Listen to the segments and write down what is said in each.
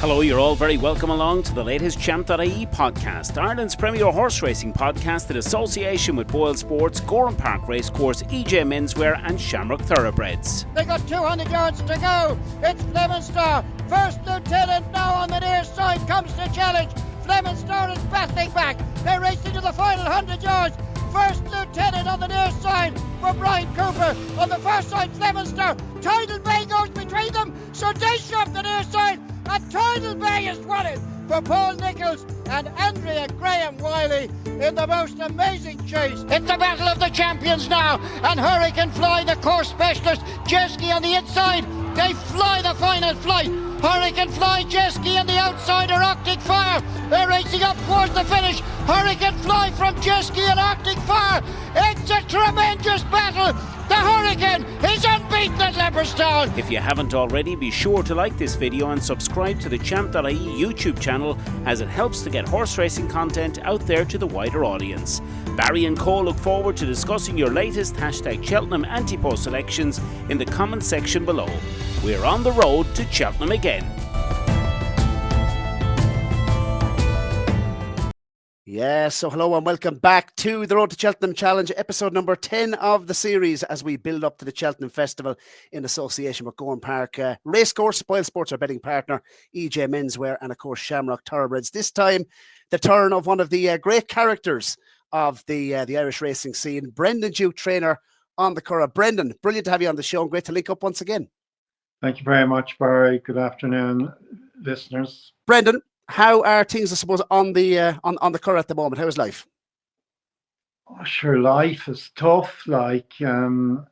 Hello, you're all very welcome along to the latest Champ.ie podcast, Ireland's premier horse racing podcast in association with Boylesports, Gowran Park Racecourse, EJ Menswear and Shamrock Thoroughbreds. They got 200 yards to go. It's Flemenstar. First lieutenant now on the near side comes to challenge. Flemenstar is battling back. They're racing to the final 100 yards. First lieutenant on the near side for Brian Cooper. On the far side, Flemenstar. Tidal Bay goes between them. So they shove the near side. And Tidal Bay is won it for Paul Nichols and Andrea Graham Wiley in the most amazing chase. It's the battle of the champions now, and Hurricane Fly, the course specialist, Jeski on the inside. They fly the final flight. Hurricane Fly, Jeski and the outsider Arctic Fire. They're racing up towards the finish. Hurricane Fly from Jeski and Arctic Fire. It's a tremendous battle. The Hurricane is unbeaten at Leopardstown. If you haven't already, be sure to like this video and subscribe to the Champ.ie YouTube channel, as it helps to get horse racing content out there to the wider audience. Barry and Cole look forward to discussing your latest #Cheltenham Ante-Post selections in the comment section below. We're on the road to Cheltenham again. Yes, so hello and welcome back to the Road to Cheltenham Challenge, episode number 10 of the series as we build up to the Cheltenham Festival in association with Gowran Park Racecourse, Boylesports, our betting partner, EJ Menswear, and of course Shamrock Thoroughbreds. This time, the turn of one of the great characters of the Irish racing scene, Brendan Duke, trainer on the Curragh. Brendan, brilliant to have you on the show and great to link up once again. Thank you very much, Barry. Good afternoon, listeners. Brendan, how are things, I suppose, on the Curragh at the moment? How is life? Oh, sure, life is tough. Like the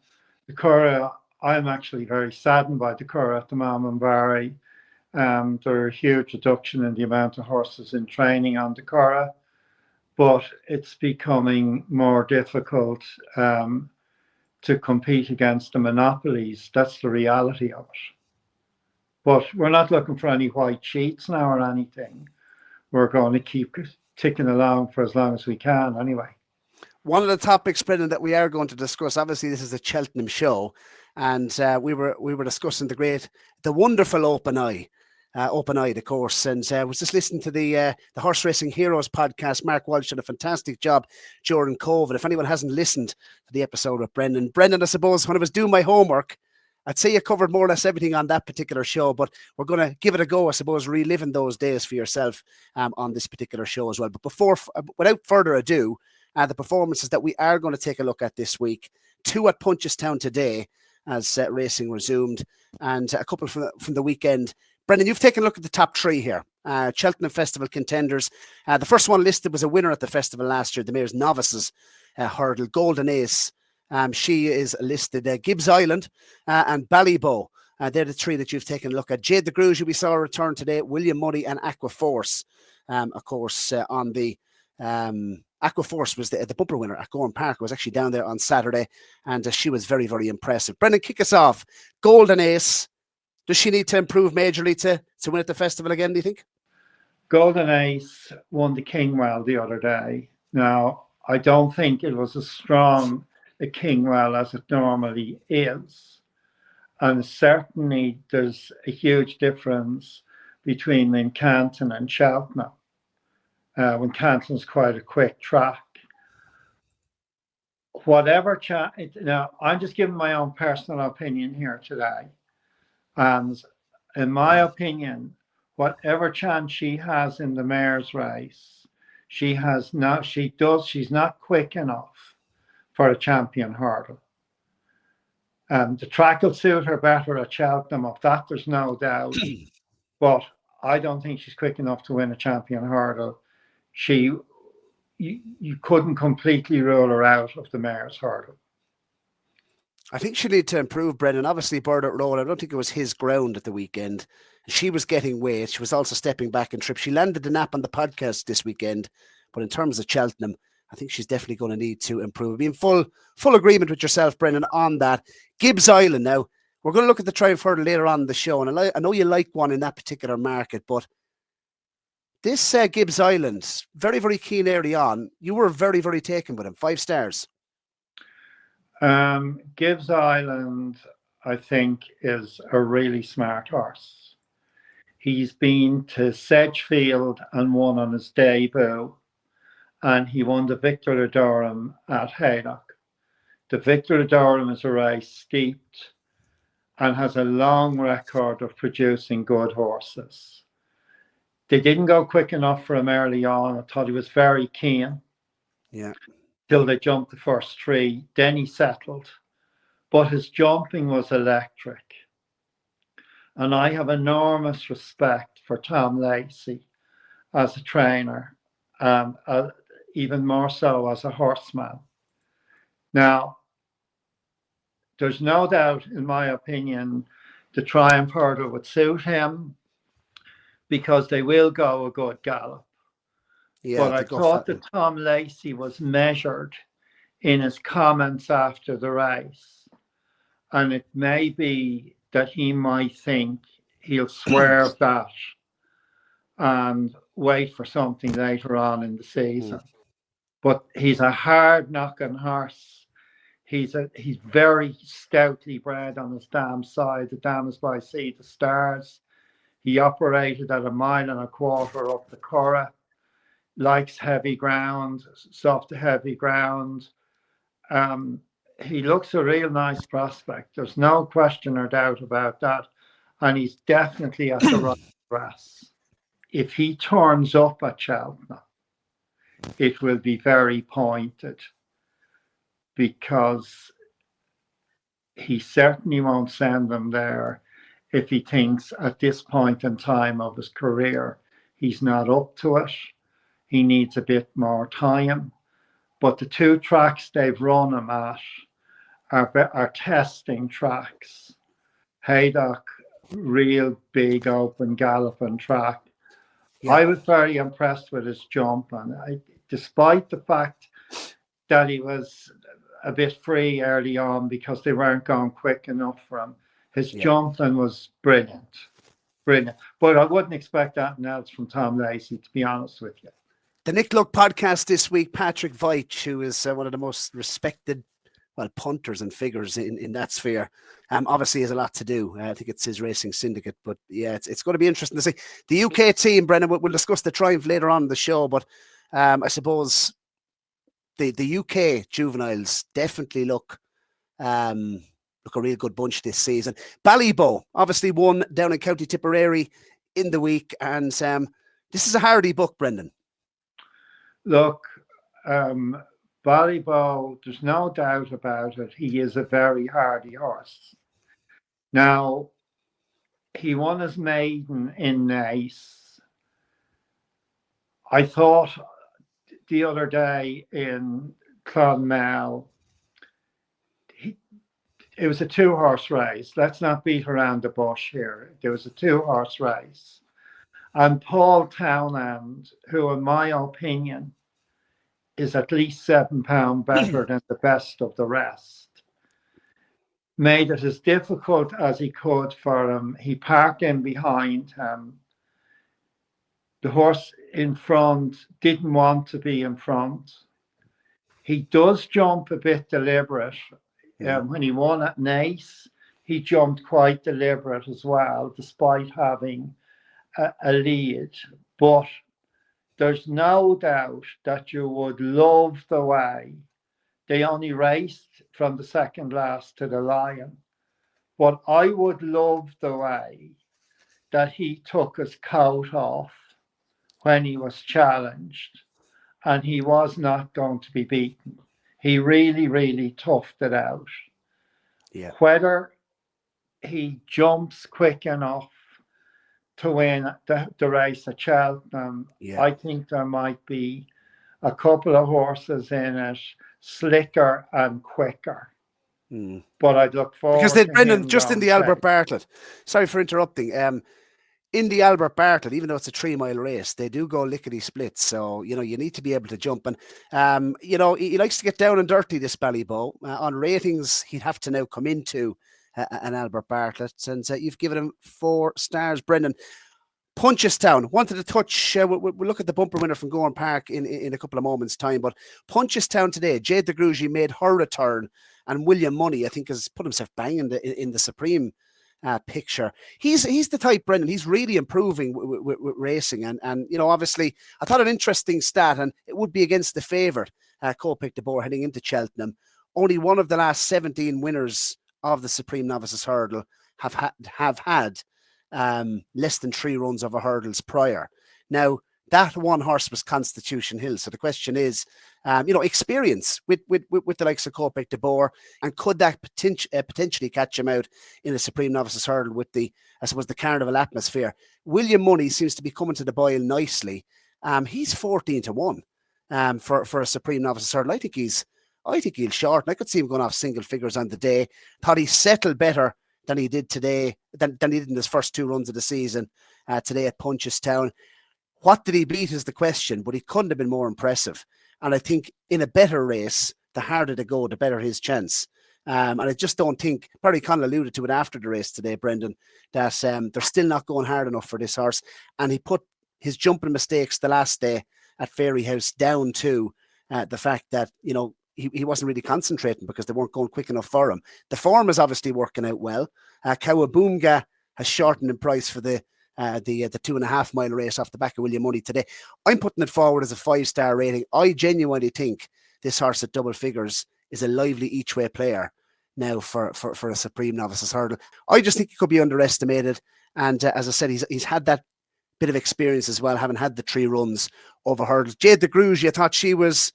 Curragh, I'm actually very saddened by the Curragh at the moment, Barry. There's a huge reduction in the amount of horses in training on the Curragh, but it's becoming more difficult to compete against the monopolies. That's the reality of it. But we're not looking for any white sheets now or anything. We're going to keep ticking along for as long as we can anyway. One of the topics, Brendan, that we are going to discuss, obviously this is a Cheltenham show, and we were discussing the wonderful Open Eye, the course, and was just listening to the Horse Racing Heroes podcast. Mark Walsh did a fantastic job during COVID. If anyone hasn't listened to the episode with Brendan, I suppose when I was doing my homework, I'd say you covered more or less everything on that particular show, but we're going to give it a go, I suppose, reliving those days for yourself on this particular show as well. But without further ado, the performances that we are going to take a look at this week: 2 at Punchestown today as racing resumed, and a couple from the weekend. Brendan, you've taken a look at the top 3 here. Cheltenham Festival contenders. The first one listed was a winner at the festival last year, the Mayor's Novices hurdle, Golden Ace. She is listed Gibbs Island and Ballybow. They're the 3 that you've taken a look at. Jade the Gruge, we saw return today, William Muddy and Aqua Force. Of course, on the Aqua Force was the bumper winner at Gowran Park. Was actually down there on Saturday, and she was very, very impressive. Brendan, kick us off. Golden Ace, does she need to improve majorly to win at the festival again, do you think? Golden Ace won the Kingwell the other day. Now, I don't think it was as strong a Kingwell as it normally is. And certainly there's a huge difference between Wincanton and Cheltenham. Wincanton's quite a quick track. Now, I'm just giving my own personal opinion here today. And in my opinion, whatever chance she has in the mare's race, she's not quick enough for a champion hurdle. The track will suit her better at Cheltenham, of that there's no doubt. But I don't think she's quick enough to win a champion hurdle. You couldn't completely rule her out of the mare's hurdle. I think she needs to improve, Brendan. Obviously, Burdett Road, I don't think it was his ground at the weekend. She was getting weight. She was also stepping back in trip. She landed the nap on the podcast this weekend. But in terms of Cheltenham, I think she's definitely going to need to improve. I'd be in full agreement with yourself, Brendan, on that. Gibbs Island now. We're going to look at the trial further later on in the show. And I know you like one in that particular market, but this Gibbs Island, very, very keen early on. You were very, very taken with him. 5 stars. Gibbs Island, I think, is a really smart horse. He's been to Sedgefield and won on his debut, and he won the Victor de Durham at Haydock. The Victor de Durham is a race steeped and has a long record of producing good horses. They didn't go quick enough for him early on. I thought he was very keen. Yeah. Till they jumped the first three. Then he settled. But his jumping was electric. And I have enormous respect for Tom Lacey as a trainer, even more so as a horseman. Now, there's no doubt, in my opinion, the Triumph Hurdle would suit him because they will go a good gallop. Yeah, but I thought that Tom Lacey was measured in his comments after the race. And it may be that he might think he'll swerve that and wait for something later on in the season. But he's a hard knocking horse. He's very stoutly bred on his dam side. The dam is by Sea to Stars. He operated at 1.25 miles up the Curragh. Likes heavy ground, soft to heavy ground. He looks a real nice prospect. There's no question or doubt about that. And he's definitely at the right grass. If he turns up at Cheltenham, it will be very pointed, because he certainly won't send them there if he thinks at this point in time of his career he's not up to it. He needs a bit more time. But the two tracks they've run him at are testing tracks. Haydock, real big open galloping track. Yeah. I was very impressed with his jump, and despite the fact that he was a bit free early on because they weren't going quick enough for him, his jumping was brilliant. Brilliant. But I wouldn't expect anything else from Tom Lacey, to be honest with you. The Nick Luck podcast this week, Patrick Veitch, who is one of the most respected, punters and figures in that sphere, obviously has a lot to do. I think it's his racing syndicate, but yeah, it's going to be interesting to see. The UK team, Brendan, we'll discuss the Triumph later on in the show, but I suppose the UK juveniles definitely look a real good bunch this season. Ballyboe obviously won down in County Tipperary in the week, and this is a hardy book, Brendan. Look, Ballyboe, there's no doubt about it. He is a very hardy horse. Now, he won his maiden in Nice. I thought the other day in Clonmel, it was a two-horse race. Let's not beat around the bush here. There was a two-horse race. And Paul Townend, who in my opinion is at least £7 better than the best of the rest, made it as difficult as he could for him. He parked in behind him. The horse in front didn't want to be in front. He does jump a bit deliberate. When he won at Nice, he jumped quite deliberate as well, despite having a lead. But there's no doubt that you would love the way they only raced from the second last to the Lion. But I would love the way that he took his coat off when he was challenged, and he was not going to be beaten. He really, really toughed it out. Yeah. Whether he jumps quick enough to win the race at Cheltenham, I think there might be a couple of horses in it, slicker and quicker. But I'd look forward because to Brendan, just in the Albert Bartlett, sorry for interrupting, in the Albert Bartlett, even though it's a 3-mile race, they do go lickety splits. So, you need to be able to jump. And, he likes to get down and dirty, this Ballyboe. On ratings, he'd have to now come into an Albert Bartlett. And you've given him 4 stars, Brendan. Punchestown, wanted to touch, we'll look at the bumper winner from Gowran Park in a couple of moments' time. But Punchestown today, Jade de Grugy made her return. And William Money, I think, has put himself bang in the Supreme picture. He's the type, Brendan, he's really improving with racing. And you know, obviously, I thought an interesting stat, and it would be against the favourite, Copic de Boer, heading into Cheltenham. Only one of the last 17 winners of the Supreme Novices Hurdle have had less than 3 runs over hurdles prior. Now, that one horse was Constitution Hill. So the question is, you know, experience with the likes of Copic de Boer, and could that potentially catch him out in a Supreme Novices Hurdle with the, I suppose, the carnival atmosphere? William Money seems to be coming to the Boyle nicely. He's 14-1 for a Supreme Novices Hurdle. I think he'll shorten. I could see him going off single figures on the day. Thought he settled better than he did today, than he did in his first 2 runs of the season today at Punchestown. What did he beat is the question, but he couldn't have been more impressive. And I think in a better race, the harder they go, the better his chance. And I just don't think, Barry Conn alluded to it after the race today, Brendan, that they're still not going hard enough for this horse. And he put his jumping mistakes the last day at Fairyhouse down to the fact that, you know, he wasn't really concentrating because they weren't going quick enough for him. The form is obviously working out well. Cowabunga has shortened in price for the 2.5 mile race off the back of William Money today. I'm putting it forward as a 5-star rating. I genuinely think this horse at double figures is a lively each way player now for a Supreme Novices Hurdle. I just think he could be underestimated. And as I said, he's had that bit of experience as well, having had the 3 runs over hurdles. Jade de Grugy, I thought she was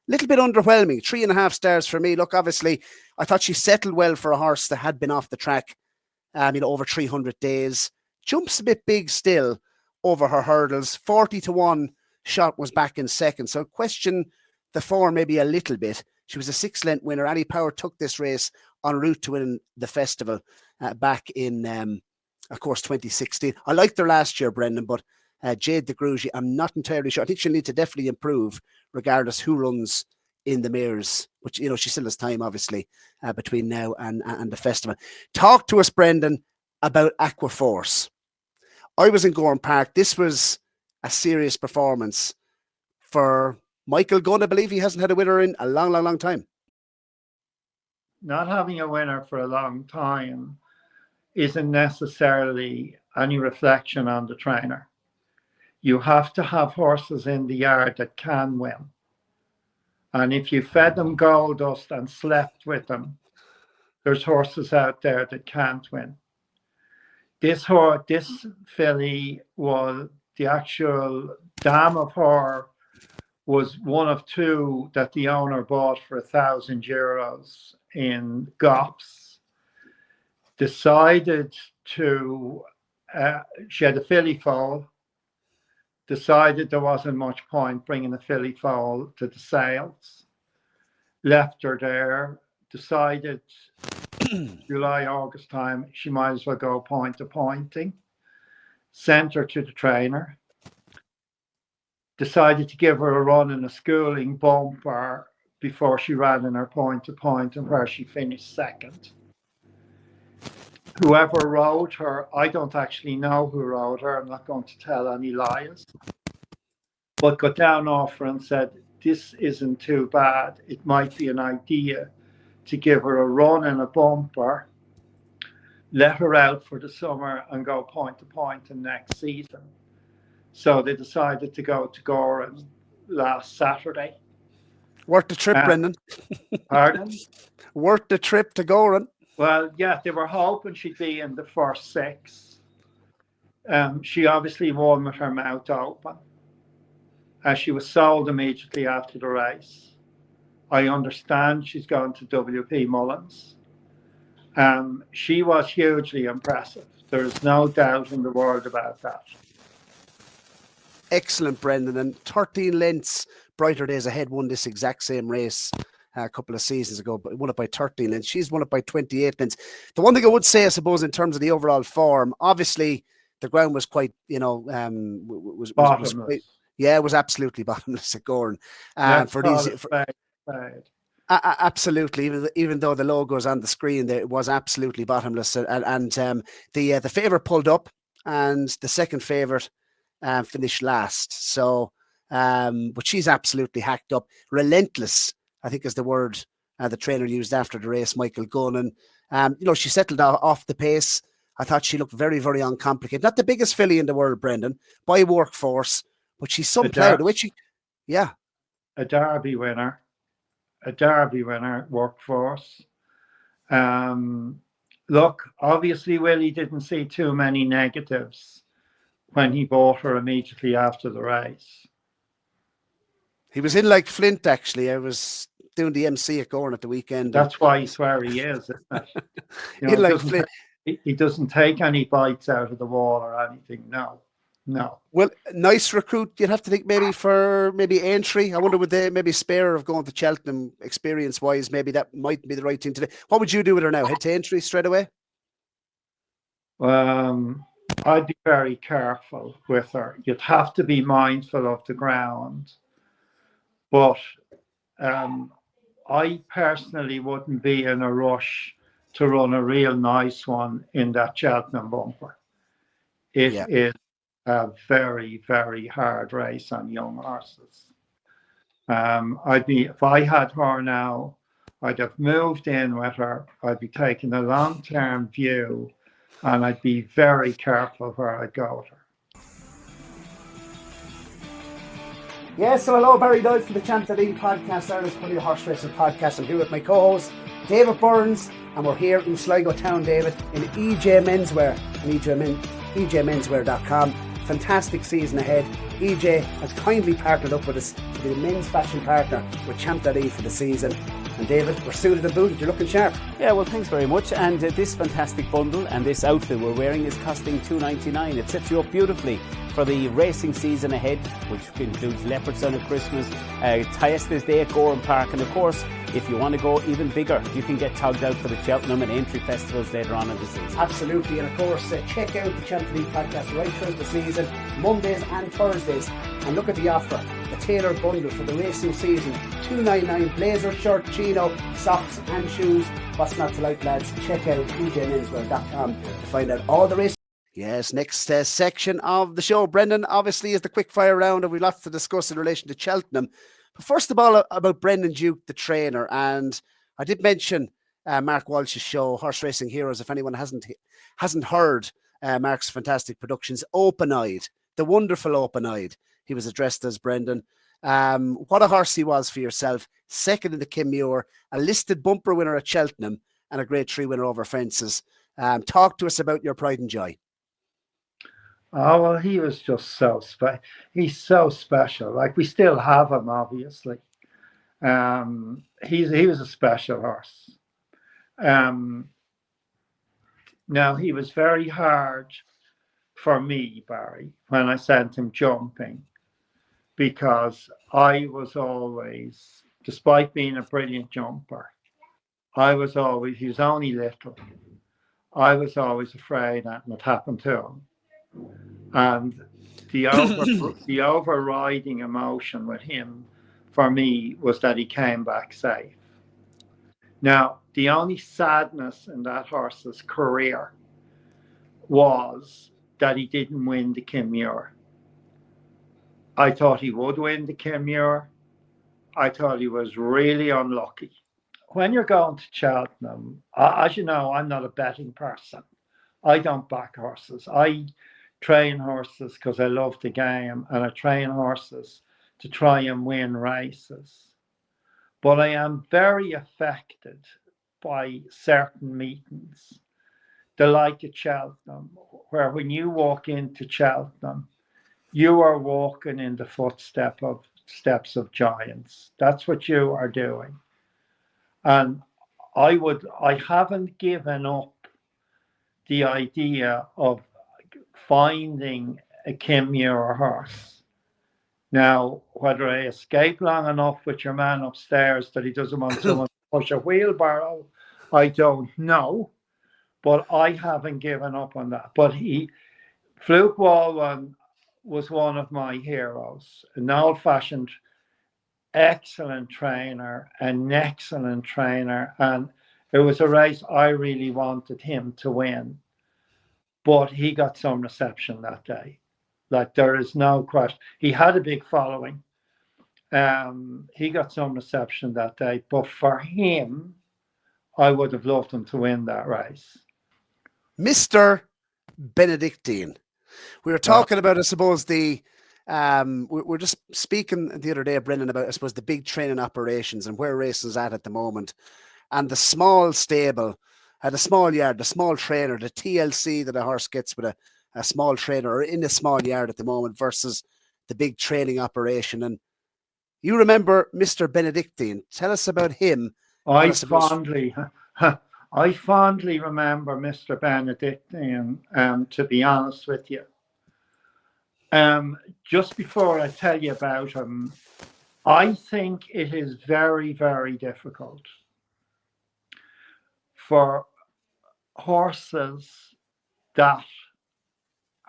a little bit underwhelming. 3.5 stars for me. Look, obviously, I thought she settled well for a horse that had been off the track, you know, over 300 days. Jumps a bit big still over her hurdles. 40-1 shot was back in second. So question the form maybe a little bit. She was a 6-length winner. Annie Power took this race en route to win the festival back in, of course, 2016. I liked her last year, Brendan, but Jade de Grugy, I'm not entirely sure. I think she'll need to definitely improve regardless who runs in the mirrors, which, you know, she still has time, obviously, between now and the festival. Talk to us, Brendan, about Aqua Force. I was in Gowran Park. This was a serious performance for Michael Gunn. I believe he hasn't had a winner in a long, long, long time. Not having a winner for a long time isn't necessarily any reflection on the trainer. You have to have horses in the yard that can win. And if you fed them gold dust and slept with them, there's horses out there that can't win. This filly was the actual dam of her, was one of 2 that the owner bought for €1,000 in Gops. Decided to, she had a filly foal, decided there wasn't much point bringing the filly foal to the sales, left her there, decided July, August time, she might as well go point to pointing, sent her to the trainer, decided to give her a run in a schooling bumper before she ran in her point to point, and where she finished second. Whoever rode her, I don't actually know who rode her, I'm not going to tell any lies, but got down off her and said, this isn't too bad, it might be an idea to give her a run in a bumper, let her out for the summer and go point to point in next season. So they decided to go to Gowran last Saturday. Worth the trip, Brendan. Pardon? Worth the trip to Gowran. Well, yeah, they were hoping she'd be in the first 6. She obviously won with her mouth open. She was sold immediately after the race. I understand she's going to WP Mullins. She was hugely impressive. There's no doubt in the world about that. Excellent, Brendan. And 13 lengths, Brighter Days Ahead won this exact same race a couple of seasons ago, but won it by 13 lengths. She's won it by 28 lengths. The one thing I would say, I suppose, in terms of the overall form, obviously the ground was quite, you know, was quite, yeah, it was absolutely bottomless at Gowran. For these, absolutely, even though the logo's on the screen, it was absolutely bottomless. And the favourite pulled up, and the second favourite finished last. So, but she's absolutely hacked up. Relentless, I think, is the word the trainer used after the race, Michael Gunn. And you know, she settled off the pace I thought she looked very, very uncomplicated. Not the biggest filly in the world, Brendan, by workforce, but she's some plough. The way she, yeah. A Derby winner, workforce. Look, obviously Willie didn't see too many negatives when he bought her immediately after the race. He was in like Flint, actually. I was doing the MC at Gowran at the weekend. That's why he's where he is, isn't it? You know, in like Flint. He doesn't take any bites out of the wall or anything. No. Well, nice recruit. You'd have to think maybe entry. I wonder would they maybe spare her of going to Cheltenham experience-wise? Maybe that might be the right thing to do. What would you do with her now? Head to entry straight away? I'd be very careful with her. You'd have to be mindful of the ground. But I personally wouldn't be in a rush to run a real nice one in that Cheltenham bumper. It is a very, very hard race on young horses. If I had her now, I'd have moved in with her. I'd be taking a long-term view, and I'd be very careful where I go with her. Yes, so hello, Barry Doyle from the Champ.ie podcast, Ireland's Plenty Horse Racing podcast. I'm here with my co-host, David Burns, and we're here in Sligo Town, David, in EJ Menswear and EJMenswear.com. Fantastic season ahead. EJ has kindly partnered up with us to be the men's fashion partner with Champ.ie for the season. And David, we're suited and booted. You're looking sharp. Yeah, well, thanks very much. And this fantastic bundle and this outfit we're wearing is costing $2.99. It sets you up beautifully for the racing season ahead, which includes Leopardstown at Christmas, Tiestas Day at Gowran Park, and of course, if you want to go even bigger, you can get togged out for the Cheltenham and entry festivals later on in the season. Absolutely, and of course, check out the Champ.ie podcast right through the season, Mondays and Thursdays, and look at the offer, the tailored bundle for the racing season, $2.99, blazer, shirt, chino, socks and shoes. What's not to like, lads? Check out ejmenswear.com to find out all the racing. Yes, next section of the show, Brendan, obviously is the quick fire round, and we've lots to discuss in relation to Cheltenham. But first of all, about Brendan Duke, the trainer, and I did mention Mark Walsh's show, Horse Racing Heroes. If anyone hasn't heard Mark's fantastic productions, Open-Eyed, the wonderful Open-Eyed, he was addressed as Brendan. What a horse he was for yourself, second in the Kinmure, a listed bumper winner at Cheltenham, and a Grade 3 winner over fences. Talk to us about your pride and joy. Oh, well, he was just so special. He's so special. Like, we still have him, obviously. He was a special horse. Now, he was very hard for me, Barry, when I sent him jumping, because I was always, despite being a brilliant jumper, he was only little. I was always afraid that would happen to him. And the overriding emotion with him for me was that he came back safe. Now, the only sadness in that horse's career was that he didn't win the Kinmure. I thought he would win the Kinmure. I thought he was really unlucky. When you're going to Cheltenham, as you know, I'm not a betting person. I don't back horses. I train horses because I love the game, and I train horses to try and win races. But I am very affected by certain meetings, the like at Cheltenham, where when you walk into Cheltenham, you are walking in the steps of giants. That's what you are doing. And I haven't given up the idea of finding a Kinmure horse. Now, whether I escape long enough with your man upstairs that he doesn't want someone to push a wheelbarrow, I don't know. But I haven't given up on that. But Fluke Walwyn was one of my heroes, an old-fashioned, excellent trainer, an excellent trainer. And it was a race I really wanted him to win. But he got some reception that day. Like, there is no question. He had a big following. He got some reception that day. But for him, I would have loved him to win that race. Mr. Benedictine. We were talking about, I suppose, the we're just speaking the other day, Brendan, about, I suppose, the big training operations and where racing's at the moment, and the small stable, the small yard, the small trainer, the TLC that a horse gets with a small trainer or in a small yard at the moment versus the big training operation. And you remember Mr. Benedictine. Tell us about him. I fondly remember Mr. Benedictine, to be honest with you. Just before I tell you about him, I think it is very, very difficult for horses that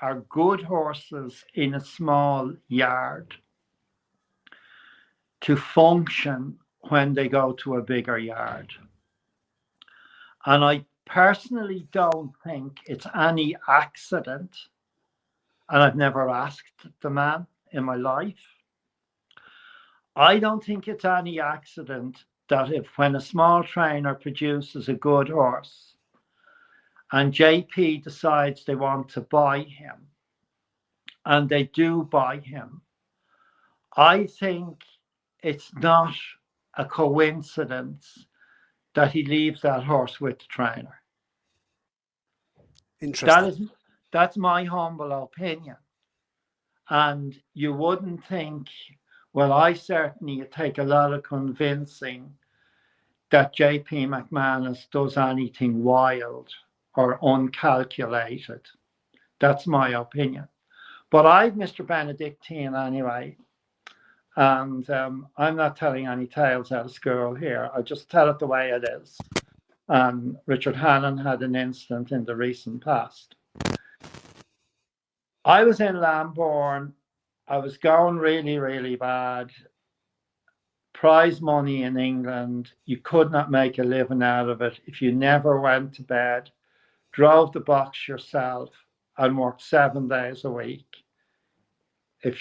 are good horses in a small yard to function when they go to a bigger yard. And I personally don't think it's any accident, and I've never asked the man in my life, I don't think it's any accident that when a small trainer produces a good horse and JP decides they want to buy him, and they do buy him, I think it's not a coincidence that he leaves that horse with the trainer. Interesting. That's my humble opinion. And you wouldn't think, well, I certainly take a lot of convincing that JP McManus does anything wild or uncalculated. That's my opinion. But I've Mr. Benedictine anyway. And I'm not telling any tales out of school here. I just tell it the way it is. Richard Hannon had an incident in the recent past. I was in Lambourne. I was going really, really bad. Prize money in England. You could not make a living out of it if you never went to bed, drove the box yourself, and worked 7 days a week.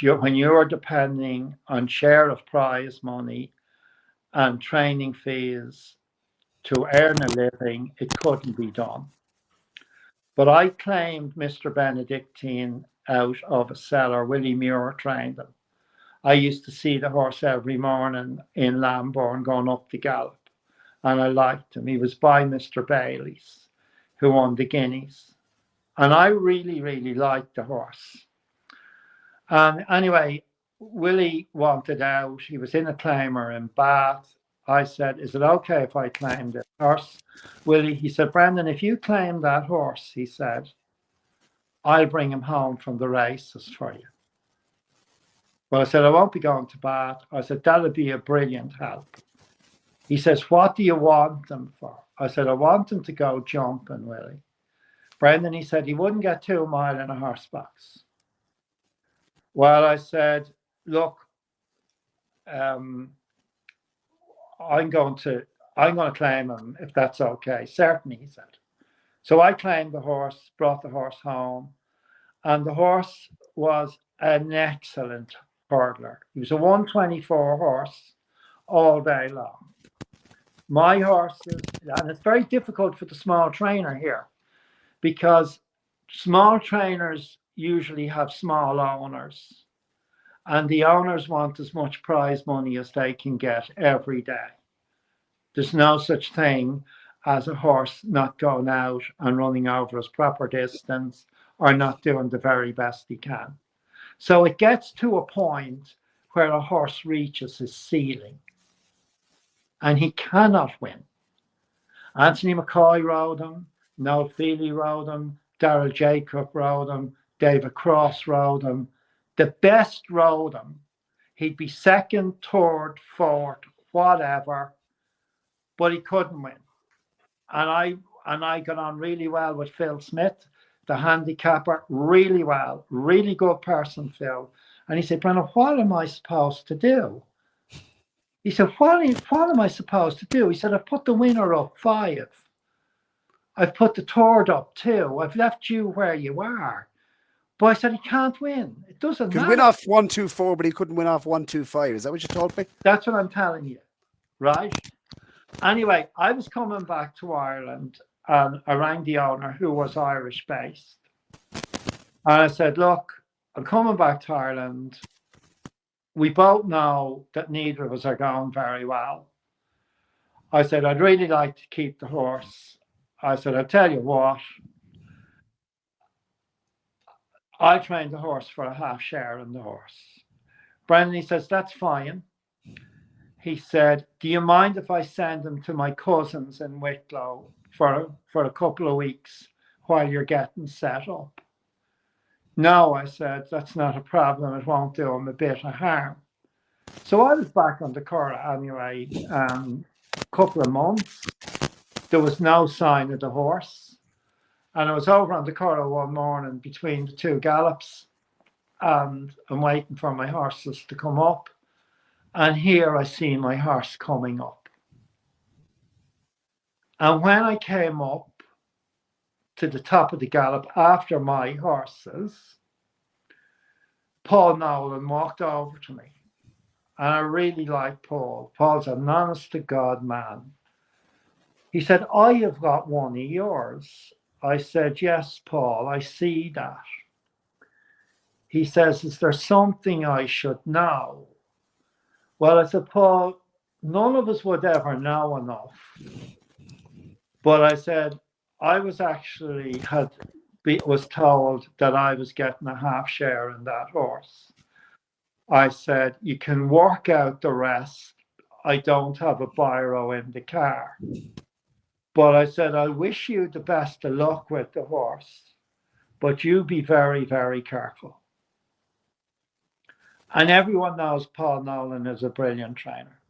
When you were depending on share of prize money and training fees to earn a living, it couldn't be done. But I claimed Mr. Benedictine out of a cellar. Willie Muir trained him. I used to see the horse every morning in Lambourne going up the gallop, and I liked him. He was by Mr. Bailey's, who won the Guineas. And I really, really liked the horse. Anyway, Willie wanted out. He was in a claimer in Bath. I said, is it okay if I claim this horse? Willie, he said, Brendan, if you claim that horse, he said, I'll bring him home from the races for you. Well, I said, I won't be going to Bath. I said, that'll be a brilliant help. He says, what do you want him for? I said, I want him to go jumping, Willie. Brendan, he said, he wouldn't get 2 mile in a horse box. Well, I said, look, I'm going to claim him if that's okay. Certainly, he said. So I claimed the horse, brought the horse home, and the horse was an excellent hurdler. He was a 124 horse all day long. My horses, and it's very difficult for the small trainer here because small trainers usually have small owners, and the owners want as much prize money as they can get every day. There's no such thing as a horse not going out and running over his proper distance or not doing the very best he can. So it gets to a point where a horse reaches his ceiling and he cannot win. Anthony McCoy rode him, Noel Feely rode him, Darrell Jacob rode him, David Cross rode him. The best rode him. He'd be second, third, fourth, whatever, but he couldn't win. And I got on really well with Phil Smith, the handicapper, really well, really good person, Phil. And he said, Brennan, what am I supposed to do? He said, what am I supposed to do? He said, I've put the winner up 5. I've put the third up 2. I've left you where you are. But I said, he can't win. It doesn't matter. He could win off 1, 2, 4, but he couldn't win off 1, 2, 5. Is that what you told me? That's what I'm telling you, right? Anyway, I was coming back to Ireland and I rang the owner, who was Irish based. And I said, look, I'm coming back to Ireland. We both know that neither of us are going very well. I said, I'd really like to keep the horse. I said, I'll tell you what, I trained the horse for a half share in the horse. Brendan, he says, that's fine. He said, do you mind if I send him to my cousins in Wicklow for a couple of weeks while you're getting set up? No, I said, that's not a problem. It won't do him a bit of harm. So I was back on the Curragh anyway, a couple of months. There was no sign of the horse. And I was over on the Curragh one morning between the two gallops, and I'm waiting for my horses to come up. And here I see my horse coming up. And when I came up to the top of the gallop after my horses, Paul Nolan walked over to me. And I really like Paul. Paul's an honest to God man. He said, I have got one of yours. I said, yes, Paul, I see that. He says, is there something I should know? Well, I said, Paul, none of us would ever know enough. But I said, I was actually was told that I was getting a half share in that horse. I said, you can work out the rest. I don't have a biro in the car. But I said, I wish you the best of luck with the horse, but you be very, very careful. And everyone knows Paul Nolan is a brilliant trainer.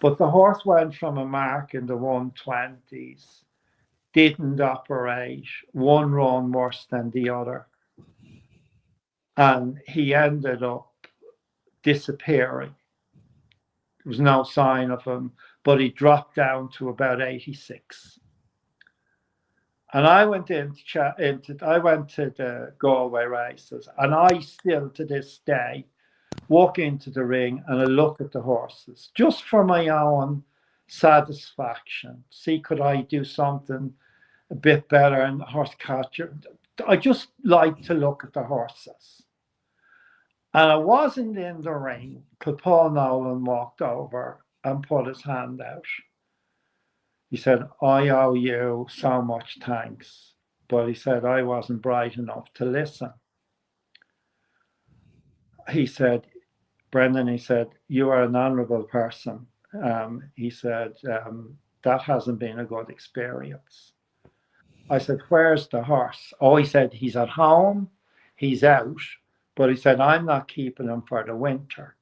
But the horse went from a mark in the 120s, didn't operate, one run worse than the other. And he ended up disappearing. There was no sign of him, but he dropped down to about 86. And I went to the Galway races, and I still to this day walk into the ring and I look at the horses just for my own satisfaction. See, could I do something a bit better in the horse catcher? I just like to look at the horses. And I wasn't in the ring till Paul Nolan walked over and put his hand out. He said, I owe you so much thanks. But he said, I wasn't bright enough to listen. He said, Brendan, he said, you are an honourable person. He said, that hasn't been a good experience. I said, where's the horse? Oh, he said, he's at home, he's out. But he said, I'm not keeping him for the winter.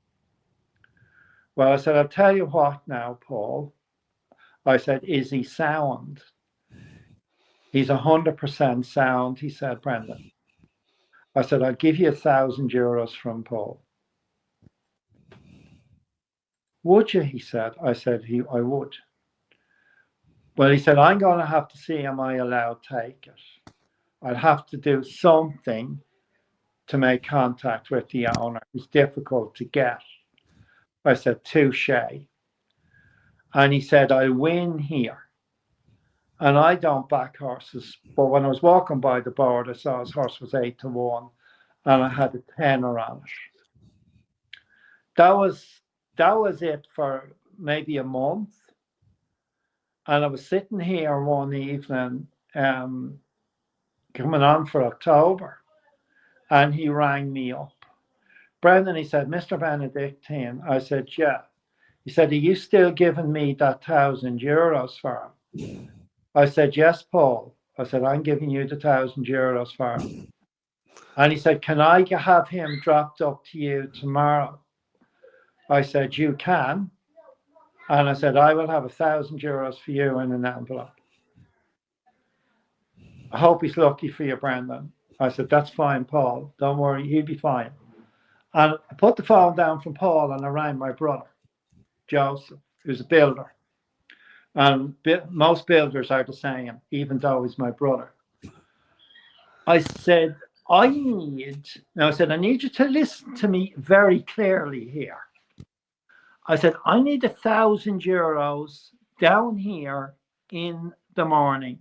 Well, I said, I'll tell you what now, Paul. I said, is he sound? He's 100% sound, he said, Brendan. I said, I'll give you €1,000 from Paul. Would you? He said. I said, I would. Well, he said, I'm going to have to see, am I allowed to take it? I'd have to do something to make contact with the owner. It's difficult to get. I said, touche. And he said, I'll win here. And I don't back horses. But when I was walking by the board, I saw his horse was 8-1 and I had a tenner on it. That was it for maybe a month. And I was sitting here one evening, coming on for October. And he rang me up. Brendan, he said, Mr. Benedictine. I said, yeah. He said, are you still giving me that €1,000 for him? I said, yes, Paul. I said, I'm giving you the €1,000 for him. And he said, can I have him dropped up to you tomorrow? I said, you can. And I said, I will have €1,000 for you in an envelope. I hope he's lucky for you, Brendan. I said, that's fine, Paul. Don't worry, he'll be fine. And I put the phone down from Paul and I rang my brother, Joseph, who's a builder. And most builders are the same, even though he's my brother. I said, I need you to listen to me very clearly here. I said, I need €1,000 down here in the morning.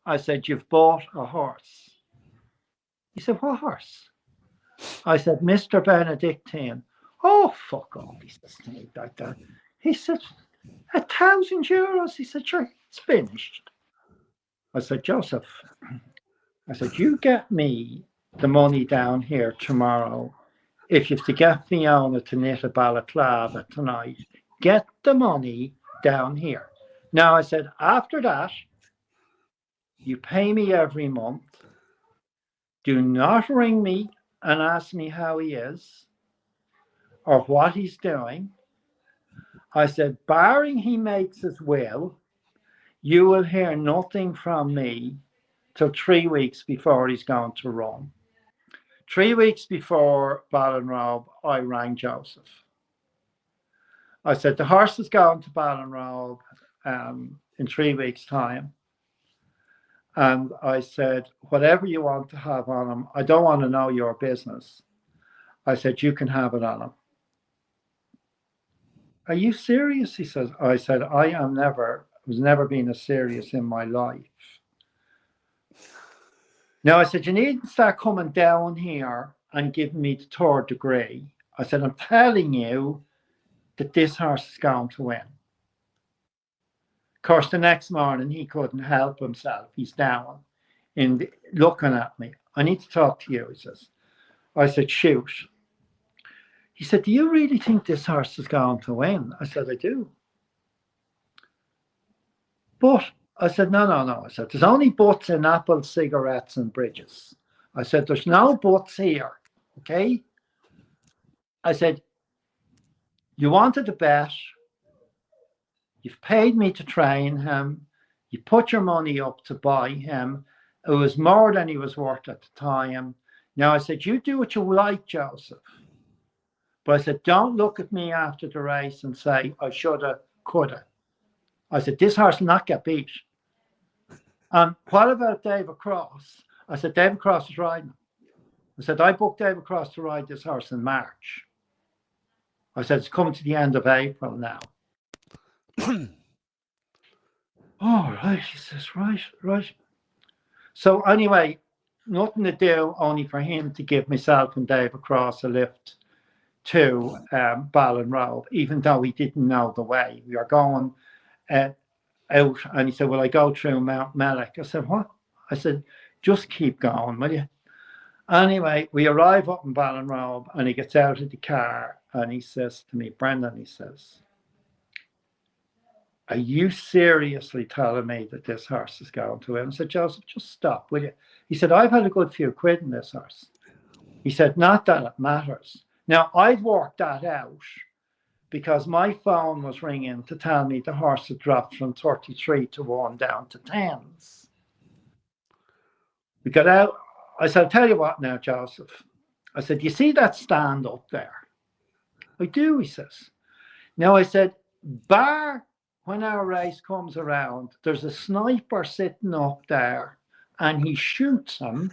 I said, you've bought a horse. He said, what horse? I said, Mr. Benedictine. Oh, fuck off, he says to me like that. He said, €1,000. He said, sure, it's finished. I said, Joseph, I said, you get me the money down here tomorrow. If you have to get me on it to knit a balaclava tonight, get the money down here. Now, I said, after that, you pay me every month. Do not ring me and ask me how he is or what he's doing. I said, barring he makes his will, you will hear nothing from me till 3 weeks before he's going to run. 3 weeks before Ballinrobe, I rang Joseph. I said, the horse is going to Ballinrobe in 3 weeks' time. And I said, whatever you want to have on him, I don't want to know your business. I said, you can have it on him. Are you serious? He says. I said, I was never been as serious in my life. Now, I said, you needn't start coming down here and giving me the third degree. I said, I'm telling you that this horse is going to win. Of course, the next morning, he couldn't help himself. He's down and looking at me. I need to talk to you, he says. I said, shoot. He said, do you really think this horse is going to win? I said, I do. But I said, no. I said, there's only butts in apples, cigarettes, and bridges. I said, there's no butts here, okay? I said, you wanted to bet. You've paid me to train him. You put your money up to buy him. It was more than he was worth at the time. Now, I said, you do what you like, Joseph. But I said, don't look at me after the race and say, I shoulda, coulda. I said, this horse will not get beat. And what about David Cross? I said, David Cross is riding. I said, I booked David Cross to ride this horse in March. I said, it's coming to the end of April now. Oh, right, he says, right. So anyway, nothing to do, only for him to give myself and David Cross a lift to Ballinrobe, even though he didn't know the way. We are going out, and he said, will I go through Mount Mellick? I said, what? I said, just keep going, will you? Anyway, we arrive up in Ballinrobe, and he gets out of the car, and he says to me, Brendan, he says, are you seriously telling me that this horse is going to win? I said, Joseph, just stop, will you? He said, I've had a good few quid in this horse. He said, not that it matters. Now, I'd worked that out because my phone was ringing to tell me the horse had dropped from 33 to 1 down to 10s. We got out. I said, I'll tell you what now, Joseph. I said, you see that stand up there? I do, he says. Now, I said, bar when our race comes around, there's a sniper sitting up there and he shoots him.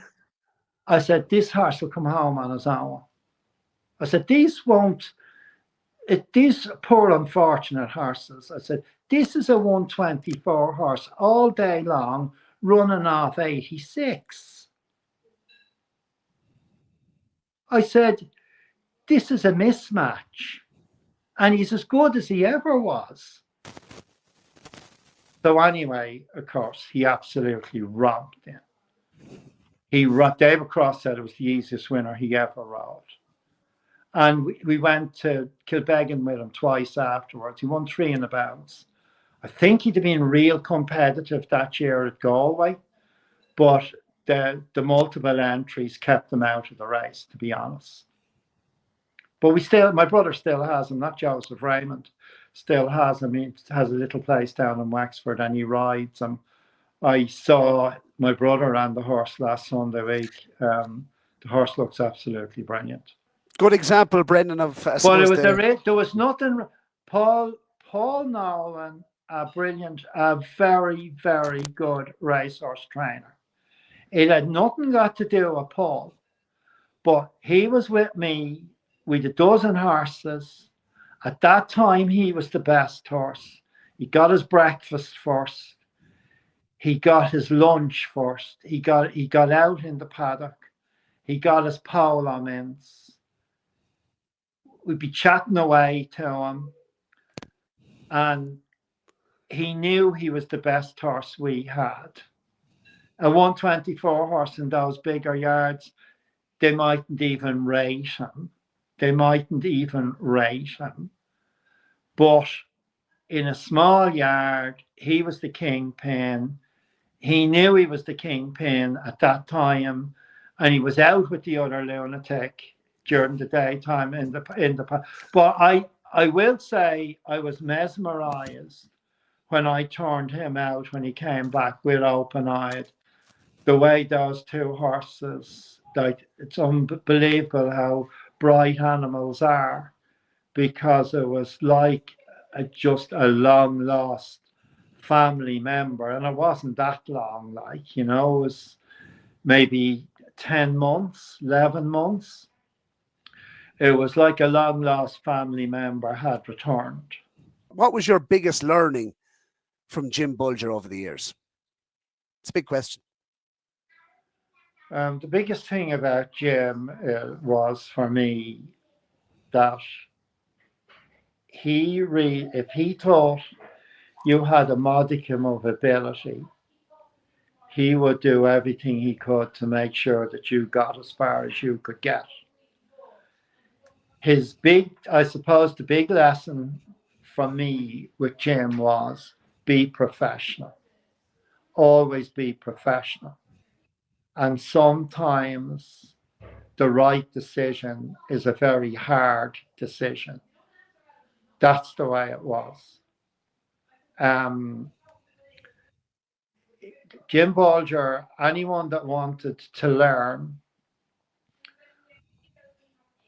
I said, this horse will come home on his own. I said, these poor unfortunate horses. I said, this is a 124 horse all day long running off 86. I said, this is a mismatch. And he's as good as he ever was. So anyway, of course, he absolutely romped him. David Cross said it was the easiest winner he ever rode. And we went to Kilbeggan with him twice afterwards. He won 3 in the bounce. I think he'd have been real competitive that year at Galway, but the multiple entries kept him out of the race, to be honest. But my brother still has him, not Joseph Raymond, still has him. He has a little place down in Wexford and he rides him. I saw my brother and the horse last Sunday week. The horse looks absolutely brilliant. Good example, Brendan, of... Well, there was nothing... Paul Nolan, a very, very good racehorse trainer. It had nothing got to do with Paul, but he was with me with a dozen horses. At that time, he was the best horse. He got his breakfast first. He got his lunch first. He got out in the paddock. He got his polo mints. We'd be chatting away to him, and he knew he was the best horse we had. A 124 horse in those bigger yards, they mightn't even rate him. But in a small yard, he was the kingpin. He knew he was the kingpin at that time, and he was out with the other lunatic during the daytime but I will say I was mesmerized when I turned him out when he came back with open-eyed. The way those two horses, like, it's unbelievable how bright animals are, because it was like just a long lost family member, and it wasn't that long, like, it was maybe 10 months, 11 months. It was like a long lost family member had returned. What was your biggest learning from Jim Bolger over the years? It's a big question. The biggest thing about Jim was, for me, that if he thought you had a modicum of ability, he would do everything he could to make sure that you got as far as you could get. The big lesson from me with Jim was be professional. Always be professional. And sometimes the right decision is a very hard decision. That's the way it was. Jim Bolger, anyone that wanted to learn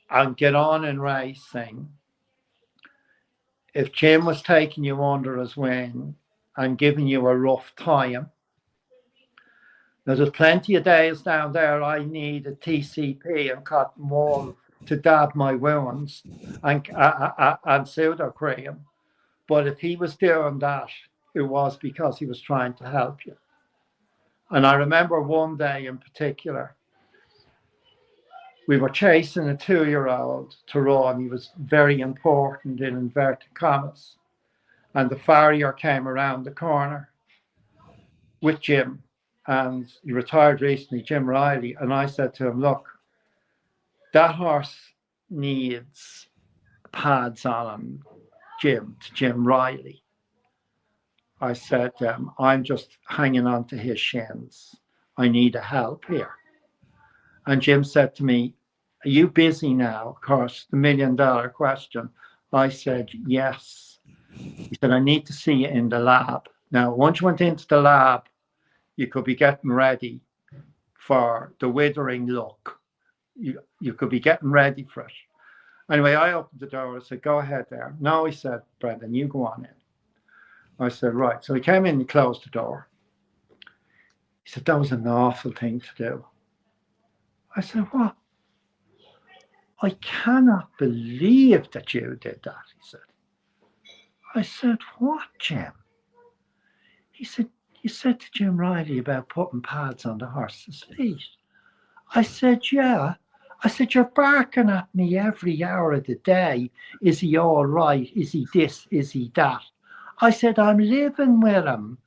and get on in racing, if Jim was taking you under his wing and giving you a rough time, there's plenty of days down there I need a TCP and cotton wool to dab my wounds and pseudo cream. But if he was doing that, it was because he was trying to help you. And I remember one day in particular, we were chasing a 2-year-old to run. He was very important in inverted commas. And the farrier came around the corner with Jim, and he retired recently, Jim Riley. And I said to him, look, that horse needs pads on him, Jim Riley. I said, I'm just hanging on to his shins. I need a help here. And Jim said to me, are you busy now? Of course, the $1 million question. I said, yes. He said, I need to see you in the lab. Now, once you went into the lab, you could be getting ready for the withering look. You could be getting ready for it. Anyway, I opened the door. I said, go ahead there. No, he said, Brendan, you go on in. I said, right. So he came in and closed the door. He said, that was an awful thing to do. I said, what? I cannot believe that you did that, he said. I said, what, Jim? He said, you said to Jim Riley about putting pads on the horse's feet. I said, yeah. I said, you're barking at me every hour of the day. Is he all right? Is he this? Is he that? I said, I'm living with him.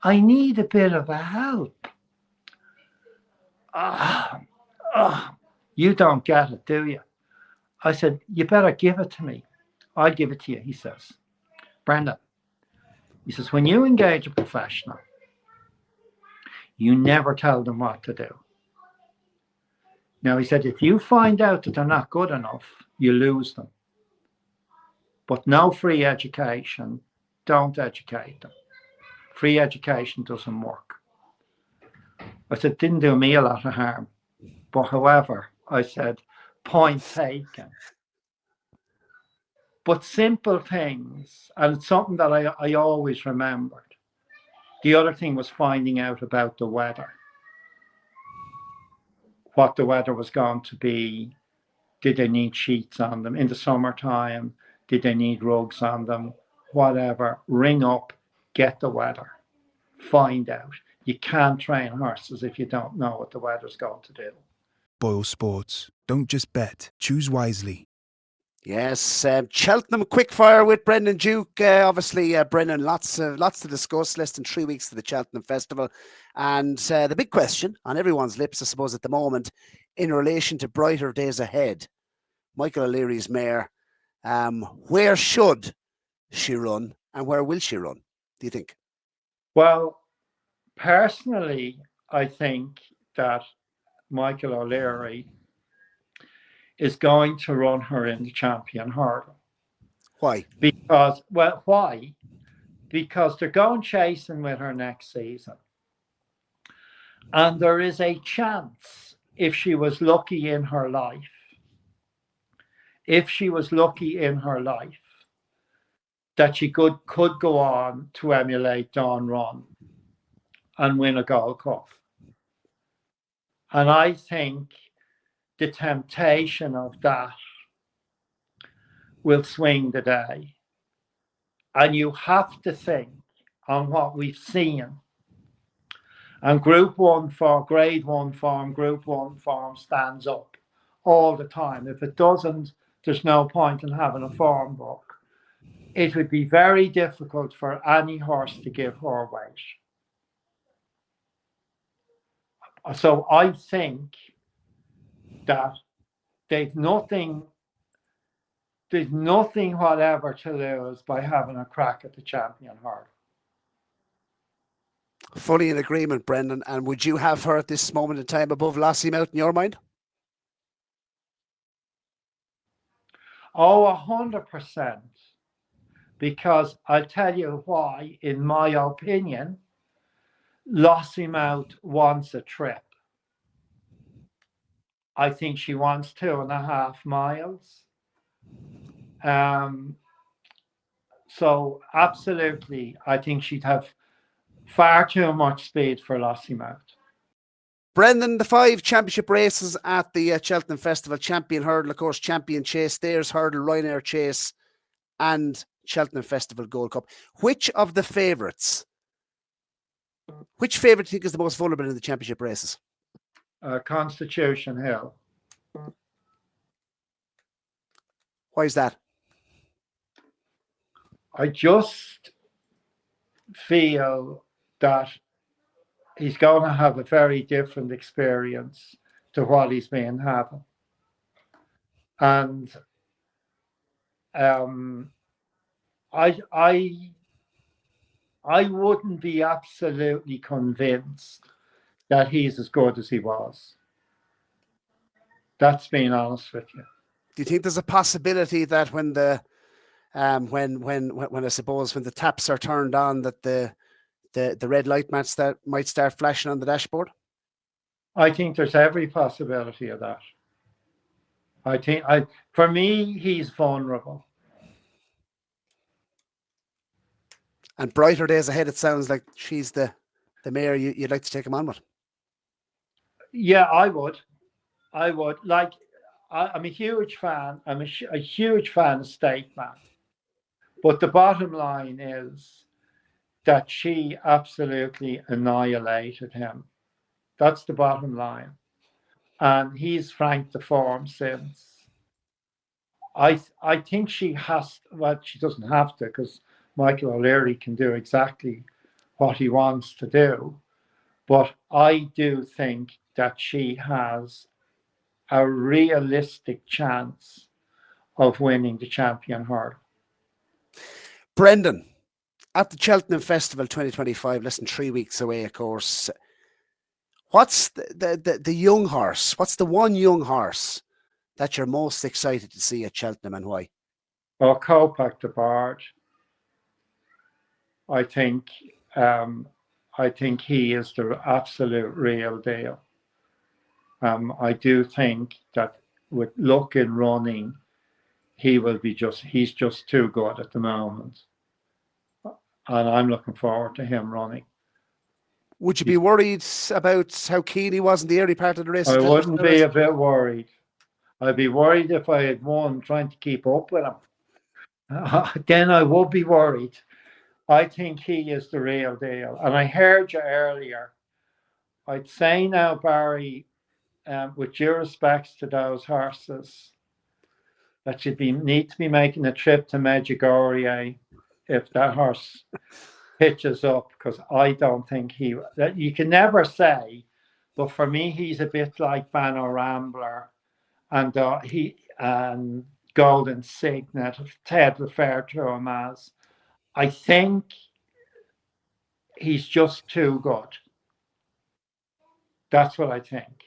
I need a bit of a help. You don't get it, do you? I said, you better give it to me. I'll give it to you, he says. Brendan, he says, when you engage a professional, you never tell them what to do. Now, he said, if you find out that they're not good enough, you lose them. But no free education. Don't educate them. Free education doesn't work. I said, didn't do me a lot of harm. But however, I said, point taken. But simple things, and it's something that I always remembered. The other thing was finding out about the weather. What the weather was going to be. Did they need sheets on them in the summertime? Did they need rugs on them? Whatever. Ring up, get the weather. Find out. You can't train horses if you don't know what the weather's going to do. Boylesports. Don't just bet, choose wisely. Yes, Cheltenham quickfire with Brendan Duke. Obviously, Brendan, lots to discuss. Less than 3 weeks to the Cheltenham Festival, and the big question on everyone's lips, I suppose, at the moment, in relation to brighter days ahead. Michael O'Leary's mare. Where should she run, and where will she run, do you think? Well, personally, I think that Michael O'Leary is going to run her in the champion hurdle. Why? Why? Because they're going chasing with her next season. And there is a chance, if she was lucky in her life, that she could go on to emulate Dawn Run and win a Gold Cup. And I think the temptation of that will swing the day. And you have to think on what we've seen. And Group 1 for Grade 1 form, Group 1 form stands up all the time. If it doesn't, there's no point in having a form book. It would be very difficult for any horse to give her weight. So I think that there's nothing whatever to lose by having a crack at the champion hurdle. Fully in agreement, Brendan. And would you have her at this moment in time above Lossiemouth in your mind? Oh, 100%. Because I'll tell you why, in my opinion, Lossiemouth wants a trip. I think she wants 2.5 miles. So absolutely, I think she'd have far too much speed for Lossiemouth. Brendan, the 5 championship races at the Cheltenham Festival: Champion Hurdle, of course, Champion Chase, Stayers Hurdle, Ryanair Chase, and Cheltenham Festival Gold Cup. Which favourite do you think is the most vulnerable in the championship races? Constitution Hill. Why is that? I just feel that he's going to have a very different experience to what he's been having. And I wouldn't be absolutely convinced that he's as good as he was. That's being honest with you. Do you think there's a possibility that when the when the taps are turned on, that the red light might start flashing on the dashboard? I think there's every possibility of that. For me, he's vulnerable. And brighter days ahead, it sounds like she's the mare you'd like to take him on with. Yeah, I would. Like, I'm a huge fan. I'm a huge fan of Staked Man. But the bottom line is that she absolutely annihilated him. That's the bottom line. And he's franked the form since. I think she has, well, she doesn't have to, because Michael O'Leary can do exactly what he wants to do. But I do think that she has a realistic chance of winning the champion hurdle. Brendan, at the Cheltenham Festival 2025, less than 3 weeks away, of course, what's the young horse? What's the one young horse that you're most excited to see at Cheltenham, and why? Well, Copac de Bard. I think he is the absolute real deal. I do think that with luck in running, he's just too good at the moment. And I'm looking forward to him running. Would you be worried about how keen he was in the early part of the race? I wouldn't be a bit worried. I'd be worried if I had won trying to keep up with him. Then I would be worried. I think he is the real deal. And I heard you earlier. I'd say now, Barry, with due respects to those horses, that you'd need to be making a trip to Medjugorje if that horse pitches up, because I don't think that you can never say, but for me he's a bit like Banner Rambler and Golden Signet. Ted referred to him as. I think he's just too good. That's what I think.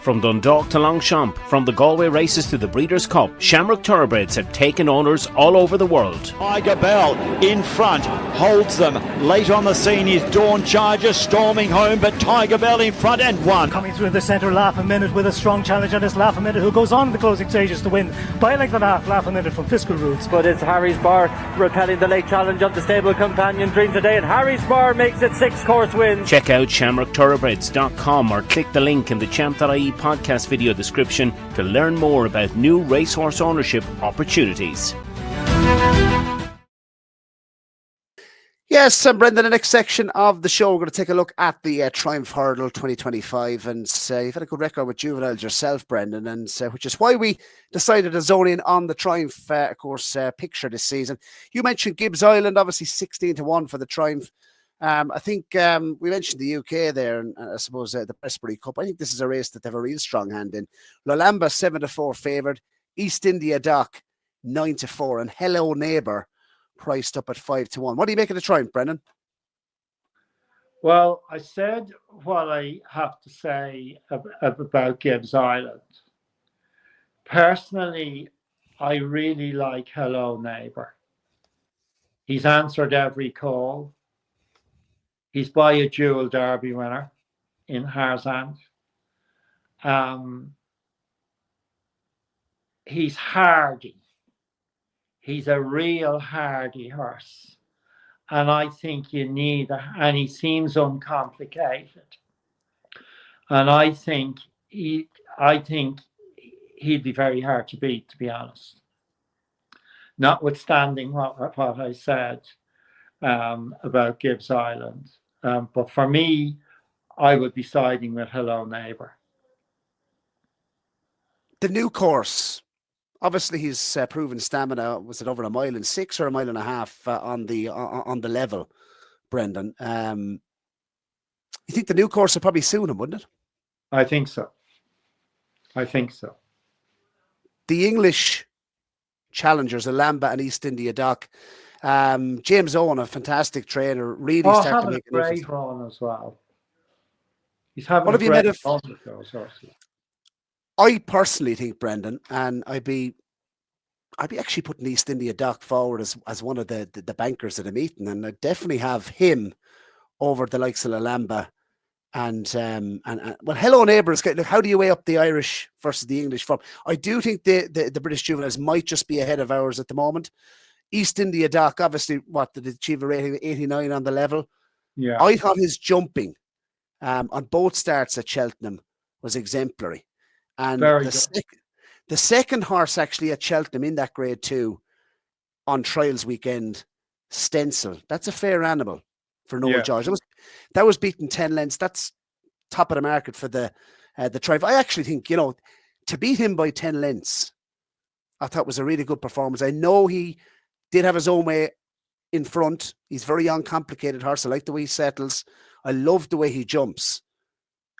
From Dundalk to Longchamp, from the Galway races to the Breeders' Cup, Shamrock Thoroughbreds have taken owners all over the world. Tiger Bell in front, holds them. Late on the scene is Dawn Charger storming home, but Tiger Bell in front and won. Coming through the centre, Laugh a Minute with a strong challenge on this Laugh a Minute, who goes on in the closing stages to win by a length and a half. Laugh a Minute from Fiscal Roots. But it's Harry's Bar repelling the late challenge of the stable companion Dream Today, and Harry's Bar makes it 6-course wins. Check out shamrockthoroughbreds.com or click the link in the Champ.ie podcast video description to learn more about new racehorse ownership opportunities. Yes, Brendan, the next section of the show, we're going to take a look at the Triumph Hurdle 2025. And you've had a good record with juveniles yourself, Brendan, and which is why we decided to zone in on the Triumph, of course, picture this season. You mentioned Gibbs Island, obviously 16-1 for the Triumph. I think we mentioned the UK there, and I suppose the Pressbury Cup. I think this is a race that they have a real strong hand in. Lolamba 7-4 favoured, East India Dock 9-4, and Hello Neighbour priced up at 5-1. What do you make of the Triumph, Brendan? Well, I said what I have to say about Gibbs Island. Personally, I really like Hello Neighbour. He's answered every call. He's by a dual Derby winner in Harzand. He's hardy. He's a real hardy horse. And I think you need, and he seems uncomplicated. And I think he'd be very hard to beat, to be honest. Notwithstanding what I said about Gibbs Island. But for me, I would be siding with Hello Neighbour. The new course. Obviously, he's proven stamina. Was it over 1.6 miles or 1.5 miles on the level, Brendan? You think the new course will probably suit him, wouldn't it? I think so. I think so. The English challengers, Alamba and East India Dock. James Owen, a fantastic trainer, really started to make a great run as well. He's having a great run with those horses. I personally think, Brendan, and I'd be actually putting East India Dock forward as one of the bankers at the meeting, and I'd definitely have him over the likes of Alamba and well, Hello Neighbours. Look, how do you weigh up the Irish versus the English form? I do think the British juveniles might just be ahead of ours at the moment. East India Dock, obviously, did it achieve a rating of 89 on the level? Yeah. I thought his jumping on both starts at Cheltenham was exemplary. And the second horse actually at Cheltenham in that grade 2 on trials weekend, Stencil, that's a fair animal for Noel George. That was beaten 10 lengths. That's top of the market for the Triumph. I actually think, to beat him by 10 lengths, I thought was a really good performance. I know he did have his own way in front. He's very uncomplicated horse. I like the way he settles. I love the way he jumps.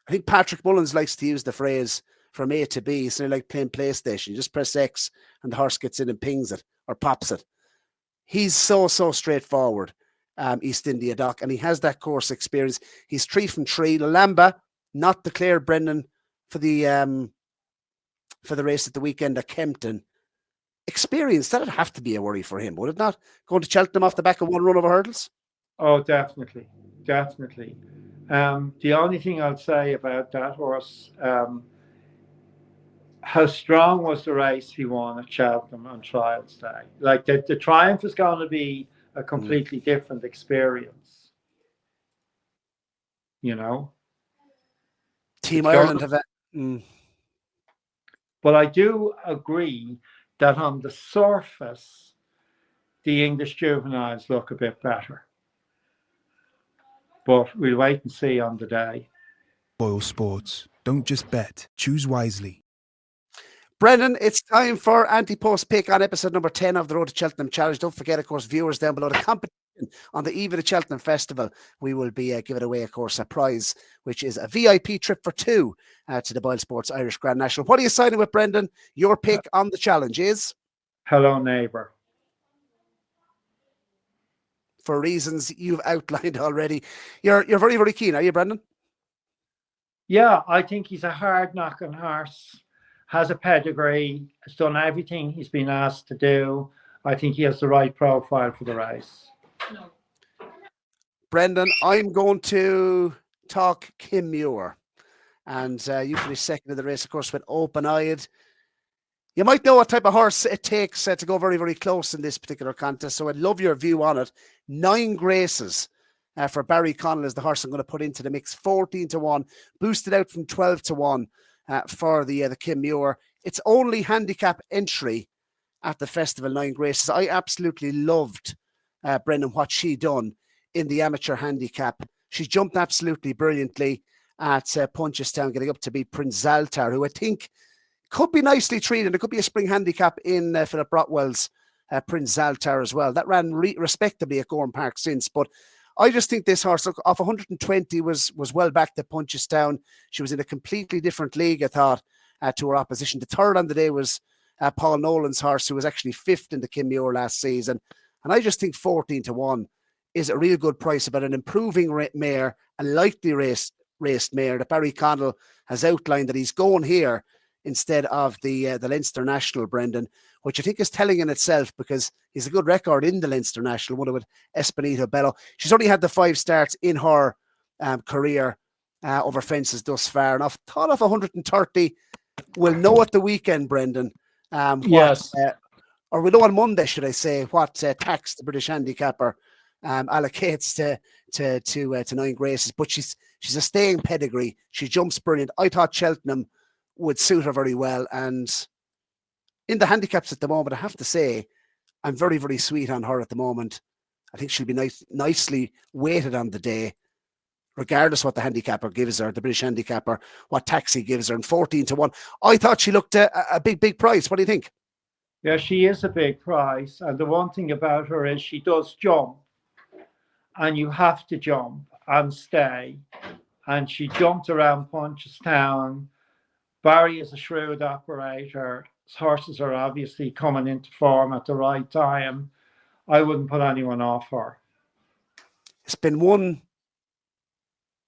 I think Patrick Mullins likes to use the phrase from A to B. It's like playing PlayStation. You just press X and the horse gets in and pings it or pops it. He's so straightforward, East India Dock, and he has that course experience. He's 3 from 3. Lolamba, not declared, Brendan, for the race at the weekend at Kempton. Experience, that'd have to be a worry for him, would it not? Going to Cheltenham off the back of one run over hurdles? Oh, definitely. The only thing I'd say about that horse, how strong was the race he won at Cheltenham on trials day? Like the Triumph is going to be a completely different experience. Team Ireland have that. But I do agree that on the surface, the English juveniles look a bit better. But we'll wait and see on the day. Boylesports. Don't just bet, choose wisely. Brendan, it's time for Ante-Post Pick on episode number 10 of the Road to Cheltenham Challenge. Don't forget, of course, viewers down below, the competition on the eve of the Cheltenham Festival. We will be giving away, of course, a prize, which is a VIP trip for two to the Boylesports Irish Grand National. What are you signing with, Brendan? Your pick on the challenge is? Hello Neighbour. For reasons you've outlined already. You're very, very keen, are you, Brendan? Yeah, I think he's a hard-knocking horse. Has a pedigree, has done everything he's been asked to do. I think he has the right profile for the race. Brendan, I'm going to talk Kim Muir. And you finished second in the race, of course, with Open-Eyed. You might know what type of horse it takes to go very, very close in this particular contest. So I'd love your view on it. 9 graces for Barry Connell is the horse I'm going to put into the mix. 14-1, boosted out from 12-1. For the Kim Muir. It's only handicap entry at the festival, 9 graces. I absolutely loved Brendan, what she done in the amateur handicap. She jumped absolutely brilliantly at Punchestown, getting up to beat Prince Zaltar, who I think could be nicely treated. There could be a spring handicap in Philip Brotwell's Prince Zaltar as well. That ran respectably at Gowran Park since, but I just think this horse, off 120, was well back to Punchestown. She was in a completely different league, I thought, to her opposition. The third on the day was Paul Nolan's horse, who was actually 5th in the Kim Muir last season. And I just think 14-1 is a real good price about an improving mare, a lightly raced mare that Barry Connell has outlined that he's going here instead of the Leinster National, Brendan, which I think is telling in itself because he's a good record in the Leinster National, one with Espinito Bello. She's only had the 5 starts in her career over fences thus far. And I've thought of 130. We'll know at the weekend, Brendan. Yes. Or we'll know on Monday, should I say, what tax the British handicapper allocates to 9 graces. But she's a staying pedigree. She jumps brilliant. I thought Cheltenham would suit her very well. And in the handicaps at the moment, I have to say, I'm very, very sweet on her at the moment. I think she'll be nicely weighted on the day, regardless what the handicapper gives her, the British handicapper, what tax he gives her. And 14-1, I thought she looked a big price. What do you think? Yeah, she is a big price. And the one thing about her is she does jump. And you have to jump and stay. And she jumped around Punchestown. Barry is a shrewd operator. His horses are obviously coming into form at the right time. I wouldn't put anyone off her. It's been won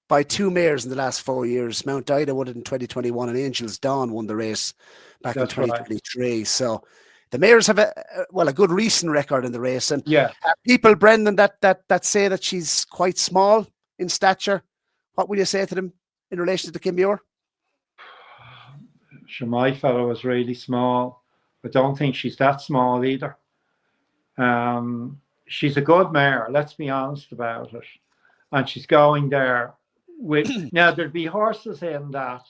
by 2 mares in the last 4 years. Mount Ida won it in 2021 and Angel's Dawn won the race back in 2023. Right. So the mares have a good recent record in the race. And people, Brendan, that say that she's quite small in stature, what will you say to them in relation to the Kim Muir? Sure, my fellow was really small. I don't think she's that small either. She's a good mare, let's be honest about it. And she's going there with... Now, there'll be horses in that,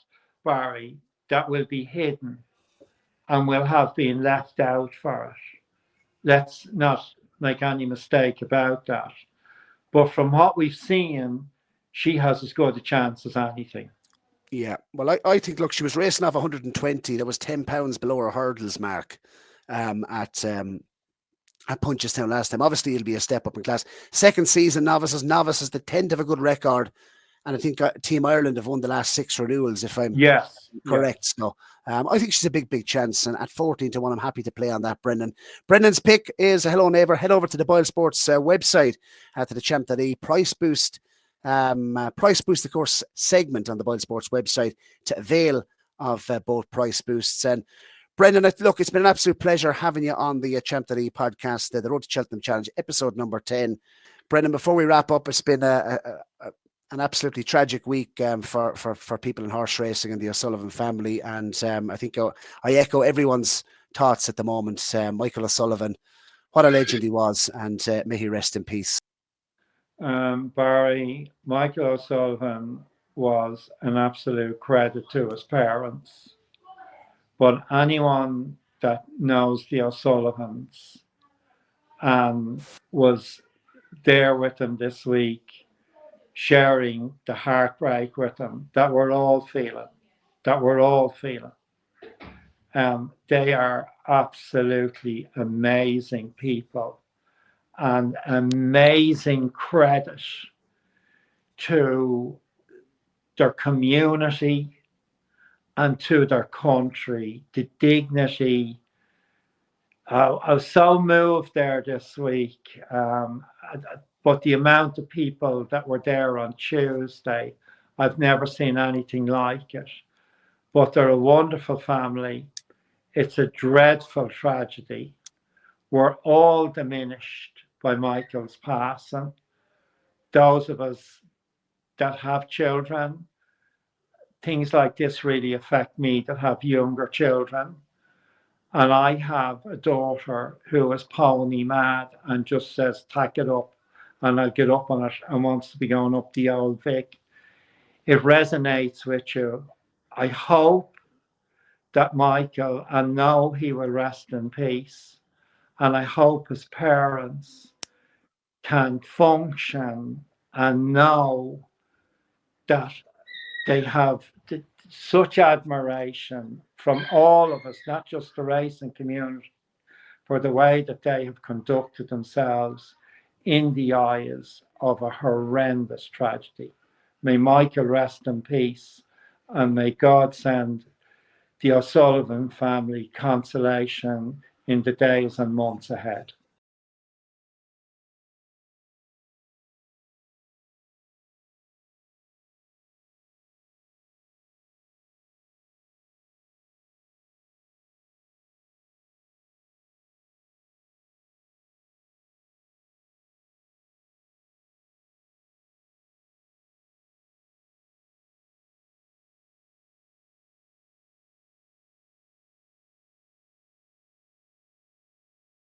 Barry, that will be hidden and will have been left out for it. Let's not make any mistake about that. But from what we've seen, she has as good a chance as anything. Yeah, well, I think, look, she was racing off 120. That was 10 pounds below her hurdles mark at Punchestown last time. Obviously, it'll be a step up in class. Second season, novices that tend to have a good record. And I think Team Ireland have won the last 6 renewals, if I'm correct. So I think she's a big chance. And at 14-1, I'm happy to play on that, Brendan. Brendan's pick is a Hello Neighbour. Head over to the Boylesports website, to the Champ.ie price boost. Of course, segment on the Boylesports website to avail of both price boosts. And Brendan, look, it's been an absolute pleasure having you on the Champ.ie podcast, the Road to Cheltenham Challenge, episode number 10. Brendan, before we wrap up, it's been an absolutely tragic week for people in horse racing and the O'Sullivan family. And I think I echo everyone's thoughts at the moment. Michael O'Sullivan, what a legend he was, and may he rest in peace. Barry, Michael O'Sullivan was an absolute credit to his parents. But anyone that knows the O'Sullivans was there with them this week, sharing the heartbreak with them that we're all feeling. that we're all feeling. They are absolutely amazing people, and amazing credit to their community and to their country, the dignity. I was so moved there this week, but the amount of people that were there on Tuesday, I've never seen anything like it. But they're a wonderful family. It's a dreadful tragedy. We're all diminished by Michael's passing. Those of us that have children, things like this really affect me that have younger children. And I have a daughter who is pony mad and just says, tack it up, and I'll get up on it, and wants to be going up the old Vic. It resonates with you. I hope that Michael, I know he will rest in peace, and I hope his parents can function and know that they have such admiration from all of us, not just the racing community, for the way that they have conducted themselves in the eyes of a horrendous tragedy. May Michael rest in peace, and may God send the O'Sullivan family consolation in the days and months ahead.